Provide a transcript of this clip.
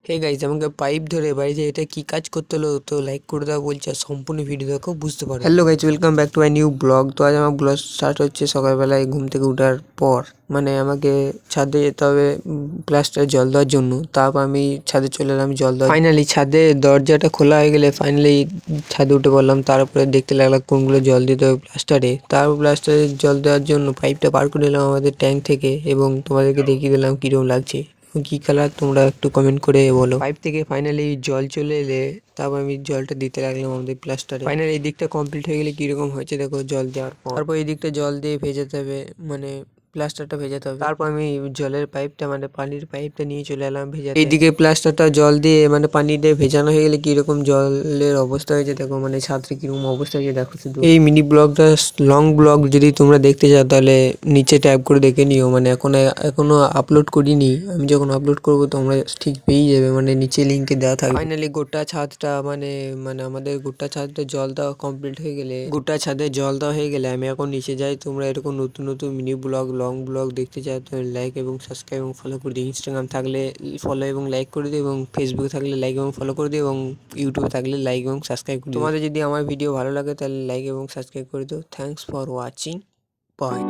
Hey guys, আমাকে pipe ধরে বাড়িতে এটা কি কাজ করতে হলো তো লাইক করে দাও বলছে, আর সম্পূর্ণ ভিডিও দেখো বুঝতে পারো। Hello guys, welcome back to my new blog. তো আজ আমার ব্লগ স্টার্ট হচ্ছে সকালবেলায় ঘুম থেকে ওঠার পর। মানে আমাকে ছাদে যেতে হবে প্লাস্টারে জল দেওয়ার জন্য। তারপর আমি ছাদে চলে এলাম জল দেওয়া। ফাইনালি ছাদে দরজাটা খোলা হয়ে গেলে ফাইনালি ছাদে উঠে পড়লাম। তারপরে দেখতে লাগলাম কোনগুলো জল দিতে হবে প্লাস্টারে। তারপর প্লাস্টারে জল দেওয়ার জন্য পাইপটা বার করে নিলাম আমাদের ট্যাঙ্ক থেকে এবং তোমাদেরকে দেখিয়ে দিলাম কিরকম লাগছে, কি কালার তোমরা একটু কমেন্ট করে বলো। পাইপ থেকে ফাইনালি জল চলে এলে তারপর আমি জলটা দিতে লাগলাম আমাদের প্লাস্টারে। ফাইনালি এই দিকটা কমপ্লিট হয়ে গেলে কিরকম হয়েছে দেখো জল দেওয়ার পর। তারপর এই দিকটা জল দিয়ে ভেজাতে হবে, মানে প্লাস্টারটা ভেজাতে হবে। তারপর আমি জলের পাইপটা মানে পানির পাইপটা নিয়ে চলে এলাম ভেজাতে। এইদিকে প্লাস্টারটা জল দিয়ে মানে পানি দিয়ে ভেজানো হয়ে গেলে কিরকম জলের অবস্থা হয়েছে দেখো, মানে ছাত্রে কিরকম অবস্থা হয়েছে দেখো শুধু। এই মিনি ব্লগটা লং ব্লগ যদি তোমরা দেখতে চাও তাহলে নিচে ট্যাপ করে দেখে নিও, মানে এখনো আপলোড করিনি। আমি যখন আপলোড করবো তোমরা ঠিক পেয়ে যাবে, মানে নিচে লিঙ্কে দেওয়া থাকবে। ফাইনালি গোটা ছাদটা মানে মানে আমাদের গোটা ছাদটা জল দেওয়া কমপ্লিট হয়ে গেলে, গোটা ছাদে জল দেওয়া হয়ে গেলে আমি এখন নিচে যাই। তোমরা এরকম নতুন নতুন মিনি ব্লগ লং ব্লগ দেখতে চাও তো লাইক এবং সাবস্ক্রাইব এবং ফলো করে দিও। ইনস্টাগ্রাম থাকলে ফলো এবং লাইক করে দিও, এবং ফেসবুকে থাকলে লাইক এবং ফলো করে দিও, এবং ইউটিউবে থাকলে লাইক এবং সাবস্ক্রাইব করে দিও। তোমাদের যদি আমার ভিডিও ভালো লাগে তাহলে লাইক এবং সাবস্ক্রাইব করে দিও। Thanks for watching, by.